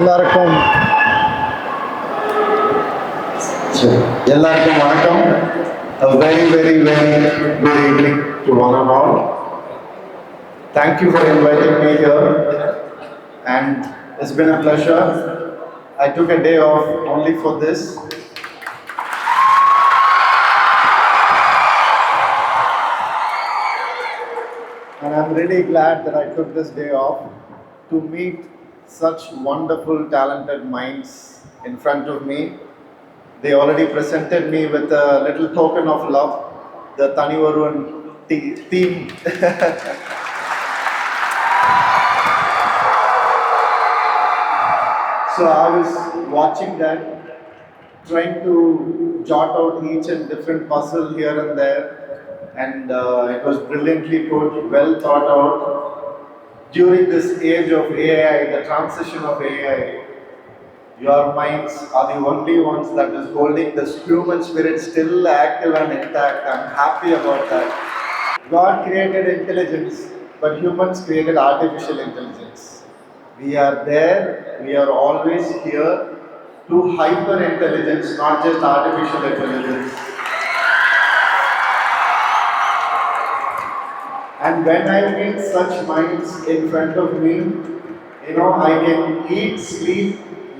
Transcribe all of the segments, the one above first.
எல்லாருக்கும் எல்லாருக்கும் வணக்கம். A very very very good evening to one and all. Thank you for inviting me here, and it's been a pleasure. I took a day off only for this, and I'm really glad that I took this day off to meet such wonderful, talented minds in front of me. They already presented me with a little token of love, the Tanivarun theme. So I was watching that, trying to jot out each and different puzzle here and there, and it was brilliantly put, well thought out. During this age of AI, the transition of AI, your minds are the only ones that is holding the human spirit still active and intact. I'm happy about that. God created intelligence, but humans created artificial intelligence. We are there, we are always here to hyper intelligence, not just artificial intelligence. And when I meet such minds in front of me, I can eat, sleep,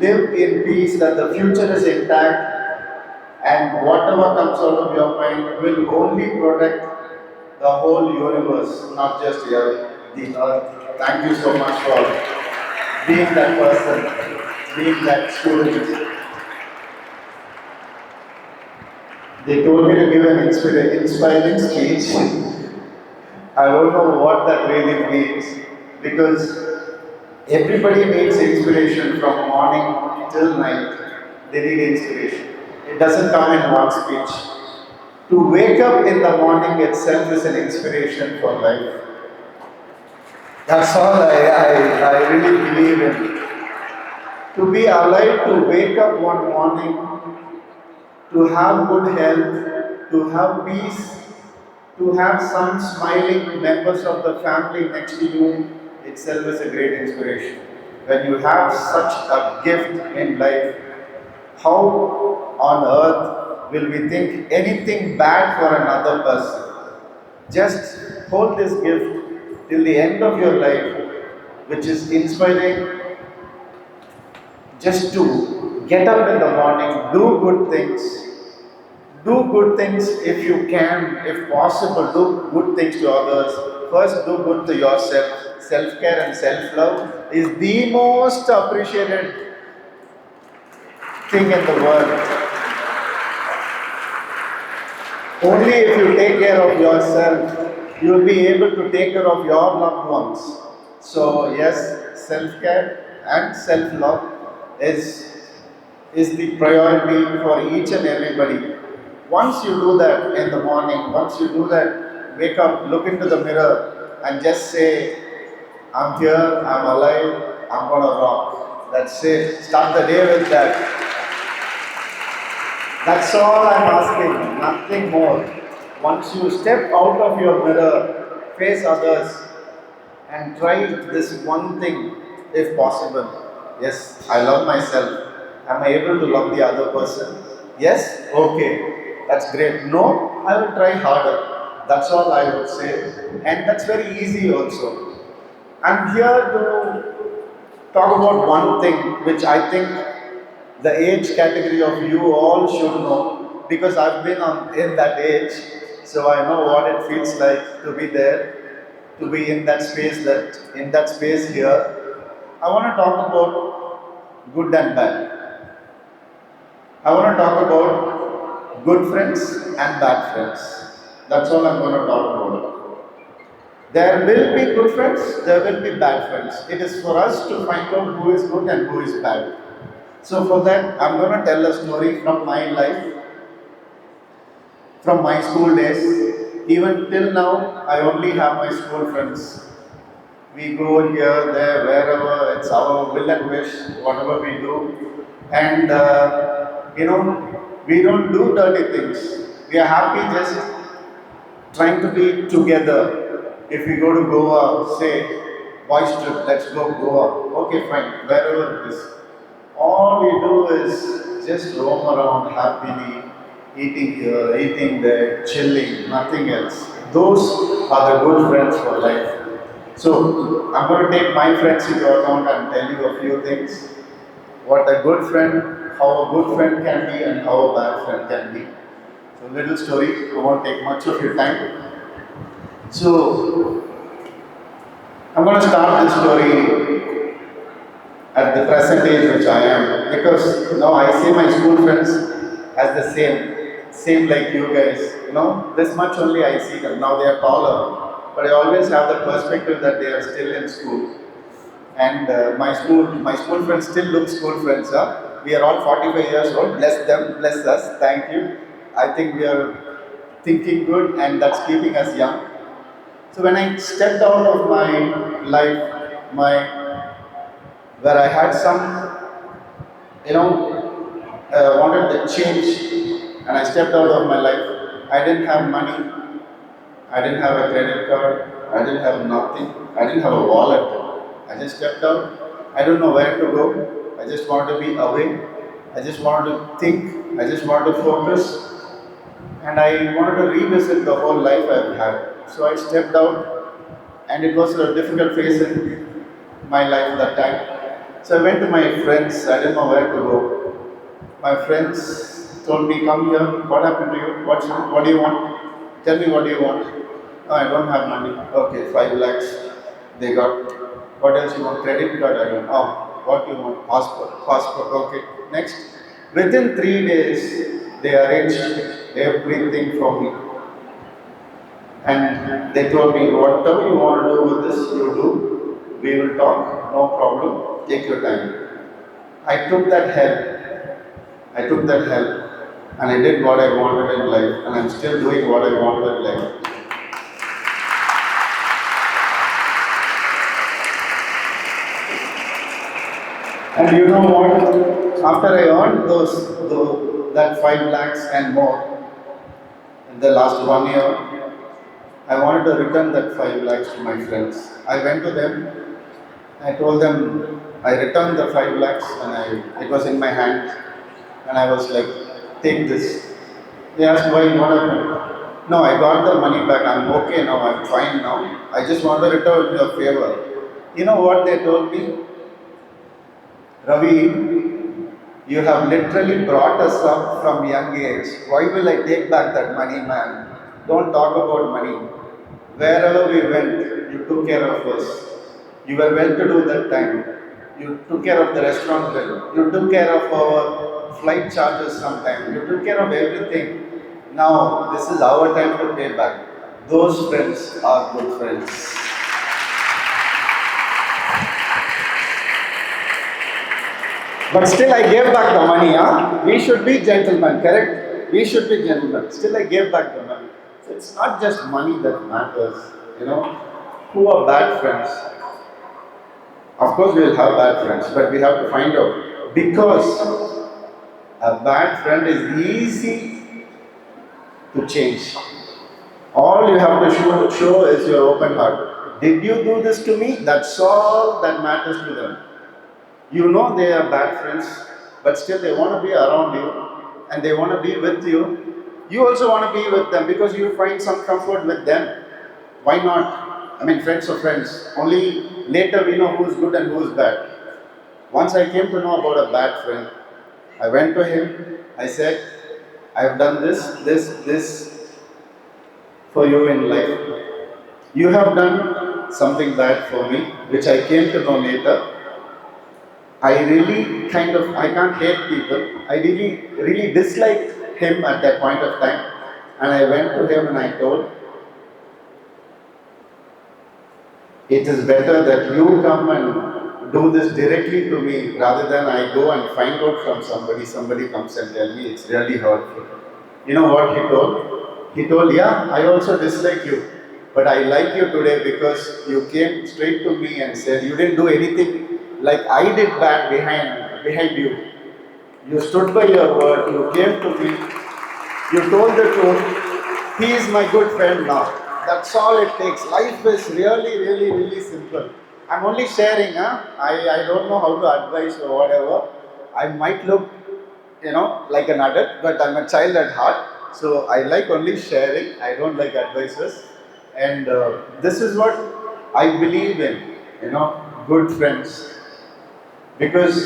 live in peace that the future is intact and whatever comes out of your mind will only protect the whole universe, not just here, the earth. Thank you so much for being that person, being that student. They told me to give an inspiring speech. I don't know what that really means because everybody needs inspiration from morning till night. They need inspiration. It doesn't come in one speech. To wake up in the morning itself is an inspiration for life. That's all I really believe in. To be alive, to wake up one morning, to have good health, to have peace, to have some smiling members of the family next to you itself is a great inspiration. When you have such a gift in life, how on earth will we think anything bad for another person? Just hold this gift till the end of your life, which is inspiring just to get up in the morning, do good things if you can, if possible, do good things to others. First, do good to yourself. Self care and self love is the most appreciated thing in the world. Only if you take care of yourself, you will be able to take care of your loved ones. So, yes, self care and self love is the priority for each and everybody. Once you do that in the morning, once you do that, wake up, look into the mirror, and just say, I'm here, I'm alive, I'm gonna rock. That's it. Start the day with that. That's all I'm asking, nothing more. Once you step out of your mirror, face others, and try this one thing if possible. Yes, I love myself. Am I able to love the other person? Yes? Okay. That's great. No, I will try harder. That's all I would say. And that's very easy also. I'm here to talk about one thing which I think the age category of you all should know because I've been in that age, so I know what it feels like to be there, to be in that space here. I want to talk about good and bad. I want to talk about good friends and bad friends. That's all I'm going to talk about. There will be good friends, there will be bad friends. It is for us to find out who is good and who is bad. So for that, I'm going to tell a story from my life, from my school days. Even till now, I only have my school friends. We go here, there, wherever. It's our will and wish, whatever we do. And, we don't do dirty things. We are happy just trying to be together. If we go to Goa, say, boys trip, let's go Goa. Okay, fine, wherever it is. is just roam around happily, eating here, eating there, chilling, nothing else. Those are the good friends for life. So I'm going to take my friends into account and tell you a few things. What a good friend, how a good friend can be and how a bad friend can be. So little story, I won't take much of your time. So I'm going to start this story at the present age which I am because now I see my school friends as the same like you guys. This much only I see them. Now they are taller, but I always have the perspective that they are still in school. And my school friends still look school friends. Huh? We are all 45 years old. Bless them, bless us. Thank you. I think we are thinking good, and that's keeping us young. So when I stepped out of my life, my where I had some, wanted the change, and I stepped out of my life. I didn't have money. I didn't have a credit card. I didn't have nothing. I didn't have a wallet. I just stepped out. I don't know where to go. I just wanted to be away. I just wanted to think. I just wanted to focus. And I wanted to revisit the whole life I've had. So I stepped out, and it was a difficult phase in my life that time. So I went to my friends. I didn't know where to go. My friends told me, "Come here. What happened to you? What do you want? Tell me what do you want." "No, I don't have money." "Okay, 5 lakhs." They got. "What else you want?" "Credit card." "I don't." "Oh, what do you want?" "Passport." "Passport." "Okay." Next. Within 3 days, they arranged everything for me. And they told me, "Whatever you want to do with this, you do. We will talk, no problem. Take your time." I took that help. I took that help. And I did what I wanted in life. And I'm still doing what I wanted in life. And you know what? After I earned that 5 lakhs and more in the last 1 year, I wanted to return that 5 lakhs to my friends. I went to them. I told them I returned the 5 lakhs, and it was in my hand, and I was like, "Take this." They asked, "Why? What happened?" "No, I got the money back. I'm okay now. I'm fine now. I just want to return your favor." You know what they told me? "Ravi, you have literally brought us up from young age. Why will I take back that money, man? Don't talk about money. Wherever we went, you took care of us. You were well to do that time. You took care of the restaurant bill. You took care of our flight charges sometime. You took care of everything. Now, this is our time to pay back." Those friends are good friends. But still, I gave back the money. Huh? We should be gentlemen, correct? We should be gentlemen. Still, I gave back the money. So it's not just money that matters. You know, who are bad friends? Of course, we will have bad friends, but we have to find out because a bad friend is easy to change. All you have to show is your open heart. Did you do this to me? That's all that matters to them. You know they are bad friends, but still they want to be around you and they want to be with you. You also want to be with them because you find some comfort with them. Why not? I mean, friends are friends. Only later we know who's good and who's bad. Once I came to know about a bad friend, I went to him. I said, "I've done this for you in life. You have done something bad for me, which I came to know later. I really I can't hate people. I really disliked him at that point of time. And I went to him and I told, it is better that you come and do this directly to me rather than I go and find out from somebody comes and tell me it's really hurtful." You know what he told? He told, "Yeah, I also dislike you. But I like you today because you came straight to me and said you didn't do anything like I did bad behind you. You stood by your word, you came to me, you told the truth. He is my good friend now." That's all it takes. Life is really simple. I'm only sharing, huh? I don't know how to advise or whatever. I might look like an adult, but I'm a child at heart. So I like only sharing. I don't like advices. And this is what I believe in, good friends. Because,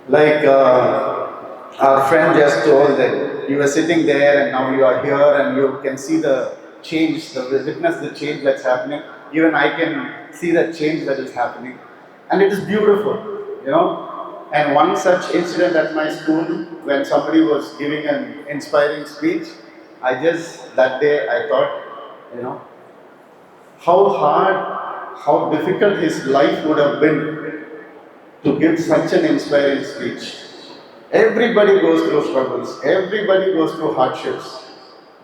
like our friend just told that you were sitting there and now you are here and you can see the change, witness the change that's happening. Even I can see the change that is happening. And it is beautiful. And one such incident at my school when somebody was giving an inspiring speech, that day I thought, you know, how hard, how difficult his life would have been to give such an inspiring speech. Everybody goes through struggles, everybody goes through hardships,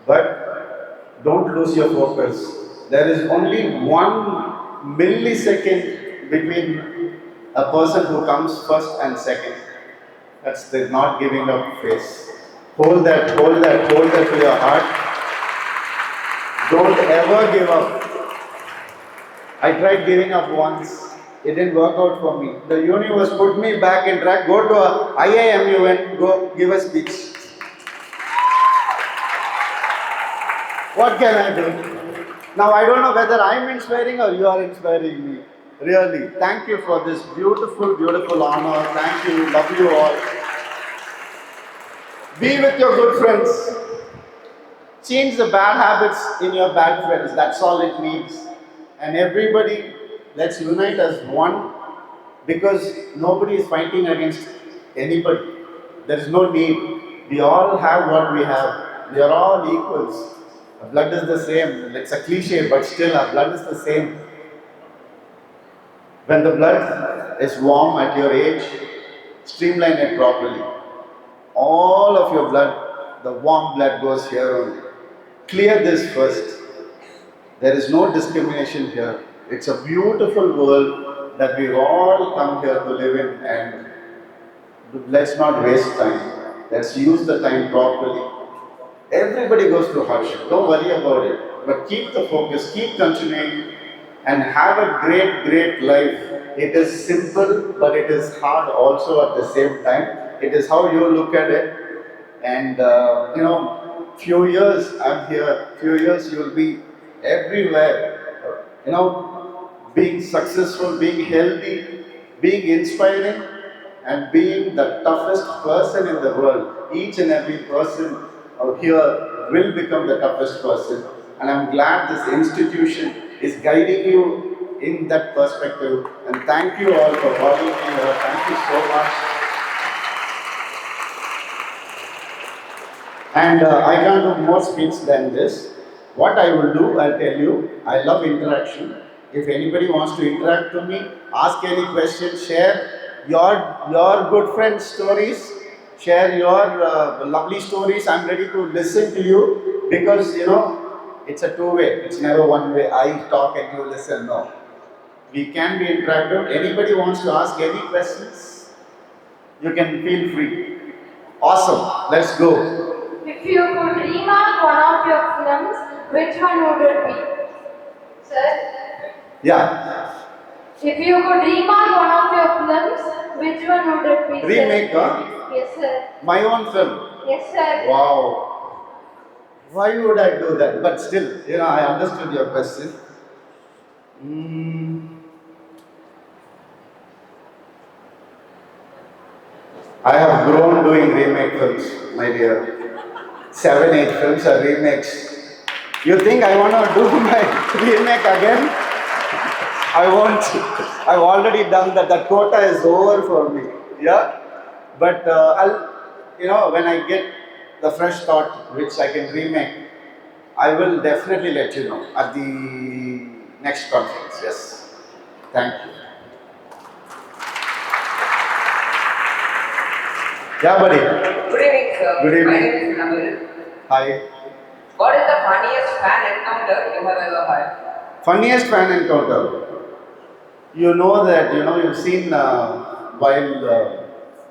but don't lose your focus. There is only 1 millisecond between a person who comes first and second. That's the not giving up phase. Hold that, hold that, hold that to your heart. Don't ever give up. I tried giving up once. It didn't work out for me. The universe put me back in track. Go to a IIM and go give a speech. What can I do? Now I don't know whether I'm inspiring or you are inspiring me. Really, thank you for this beautiful, beautiful honor. Thank you. Love you all. Be with your good friends. Change the bad habits in your bad friends. That's all it needs. And everybody, let's unite as one because nobody is fighting against anybody. There is no need. We all have what we have. We are all equals. Our blood is the same. It's a cliche, but still our blood is the same. When the blood is warm at your age, streamline it properly. All of your blood, the warm blood goes here only. Clear this first. There is no discrimination here. It's a beautiful world that we all come here to live in, and let's not waste time. Let's use the time properly. Everybody goes through hardship. Don't worry about it. But keep the focus, keep continuing, and have a great, great life. It is simple, but it is hard also at the same time. It is how you look at it. And few years I'm here, few years you'll be everywhere. Being successful, being healthy, being inspiring, and being the toughest person in the world. Each and every person out here will become the toughest person. And I'm glad this institution is guiding you in that perspective. And thank you all for calling me here. Thank you so much. And I can't do more speech than this. What I will do, I'll tell you. I love interaction. If anybody wants to interact with me, ask any question, share your good friend stories, share your lovely stories. I'm ready to listen to you because it's a two-way. It's never one way. I talk and you listen. No, we can be interactive. Anybody wants to ask any questions, you can feel free. Awesome. Let's go. If you could remark one of your films, which one would it be? Sir? Yeah. If you could remark one of your films, which one would it be? Remake, sir? huh? Yes, sir. My own film. Yes, sir. Wow. Why would I do that? But still, I understood your question. Mm, I have grown doing remake films, my dear. 7, 8 films are remakes. You think I want to do my remake again? I won't. I've already done that. That quota is over for me. Yeah? But when I get the fresh thought which I can remake, I will definitely let you know at the next conference. Yes. Thank you. Yeah, buddy. Good evening, sir. Good evening. My name is Nabil. Hi. What is the funniest fan encounter you have ever had? Funniest fan encounter. You know that, you've seen while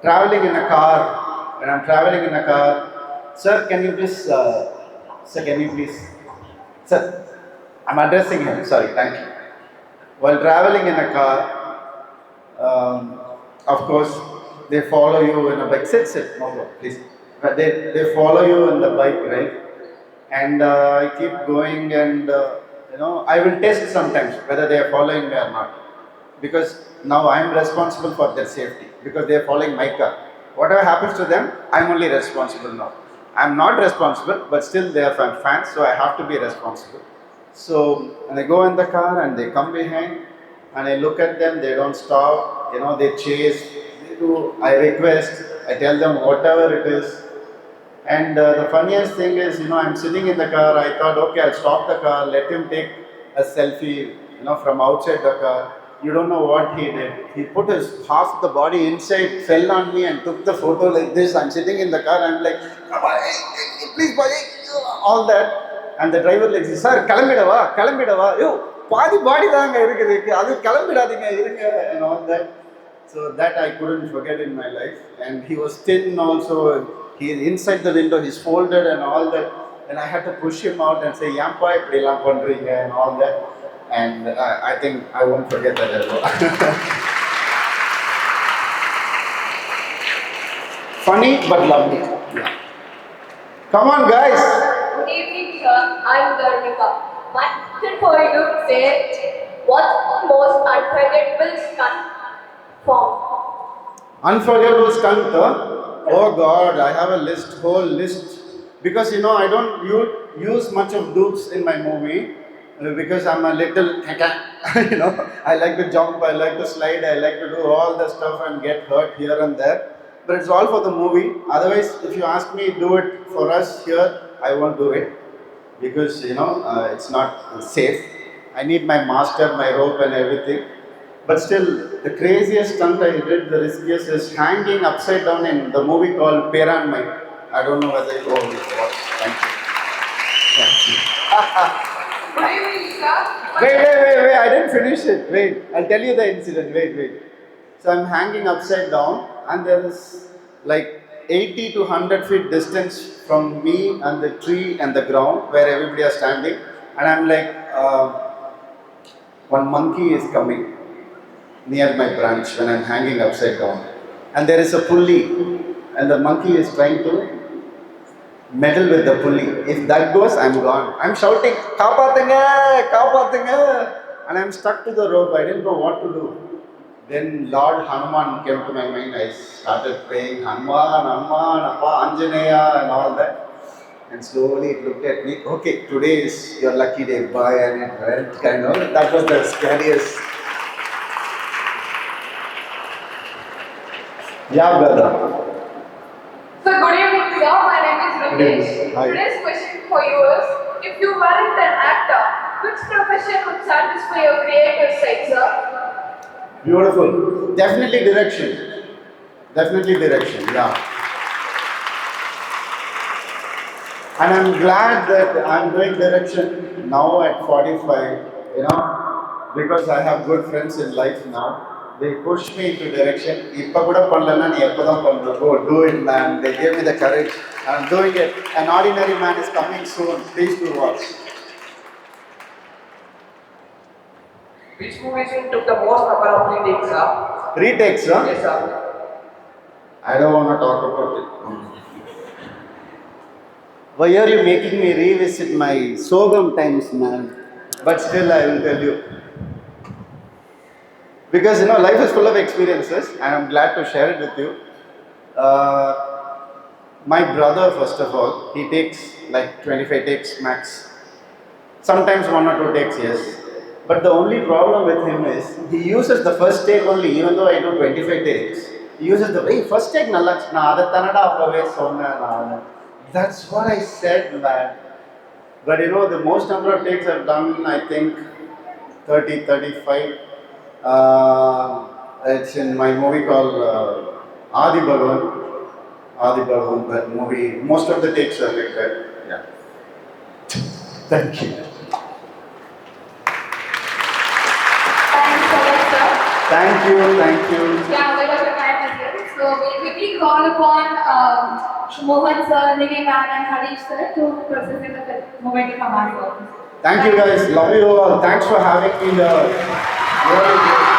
traveling in a car, when I'm traveling in a car, sir, can you please, sir, I'm addressing him, sorry, thank you. While traveling in a car, of course, They follow you in a bike. Sit, no, go, please. They follow you in the bike, right? And I keep going, and I will test sometimes whether they are following me or not, because now I am responsible for their safety because they are following my car. Whatever happens to them, I am only responsible now. I am not responsible, but still they are fans, so I have to be responsible. So and I go in the car and they come behind, and I look at them. They don't stop. They chase. They do. I request. I tell them whatever it is. And the funniest thing is, I'm sitting in the car. I thought, okay, I'll stop the car, let him take a selfie, from outside the car. You don't know what he did. He put his half the body inside, fell on me, and took the photo like this. I'm sitting in the car. I'm like, please, boy, all that. And the driver like, sir, kalambidava, yo, body தாங்க இருக்குது அது கிளம்பிடாதீங்க இருங்க and all that. So that I couldn't forget in my life. And he was thin also. He is inside the window. He's folded and all that. And I had to push him out and say, "Yampa, ipdilam pandringa," and all that. And I think I won't forget that ever. Funny but lovely. Yeah. Come on, guys. Good evening, sir. I'm Dharmika. My question for you says, what's the most unforgettable stunt form? Unforgettable stunt, huh? Oh God, I have a whole list. Because I don't use much of dupes in my movie because I'm a little, I like to jump, I like to slide, I like to do all the stuff and get hurt here and there. But it's all for the movie. Otherwise, if you ask me, do it for us here, I won't do it because it's not safe. I need my master, my rope, and everything. But still, the craziest stunt I did, the riskiest, is hanging upside down in the movie called Peranmai. I don't know whether you already watched. Thank you. Thank you. Good evening, sir. Wait. I didn't finish it. Wait. I'll tell you the incident. Wait. So I'm hanging upside down, and there is like 80 to 100 feet distance from me and the tree and the ground where everybody is standing. And I'm like, one monkey is coming near my branch when I'm hanging upside down. And there is a pulley, and the monkey is trying to meddle with the pulley. If that goes, I'm gone. I'm shouting, Kaapathinga! And I'm stuck to the rope. I didn't know what to do. Then Lord Hanuman came to my mind. I started praying, Hanuman, Appa, Anjaneya, and all that. And slowly it looked at me, okay, today is your lucky day, bye, and it went kind of. That was the scariest. Yeah, brother. So good evening, sir. My name is Ramesh. Hi. Today's question for you is, if you weren't an actor, which profession would satisfy your creative side, sir? Beautiful. Definitely direction, yeah. And I'm glad that I'm doing direction now at 45, because I have good friends in life now. They push me into direction. Go do it, man. They gave me the courage. I'm doing it. An Ordinary Man is coming soon. Please do watch. Which movie scene took the most number of retakes, sir? Retakes, huh? Yes, sir. I don't want to talk about it. Why are you making me revisit my Sogam times, man? But still, I will tell you. Because life is full of experiences, and I'm glad to share it with you. My brother, first of all, he takes like 25 takes max. Sometimes 1 or 2 takes, yes. But the only problem with him is he uses the first take only, even though I do 25 takes. He uses the first take, that's what I said, man. But the most number of takes I've done, I think 30, 35. It's in my movie called Adi Bhagavan. That movie, most of the takes are like that. Yeah. Thank you. Thanks so much, sir. Thank you. Yeah, we have a time again. So we'll quickly call upon Mohan sir, Ravi ma'am, and Harish sir to process in the moment from our office. Thank you, guys. Love you all. Thanks for having me here. Really good.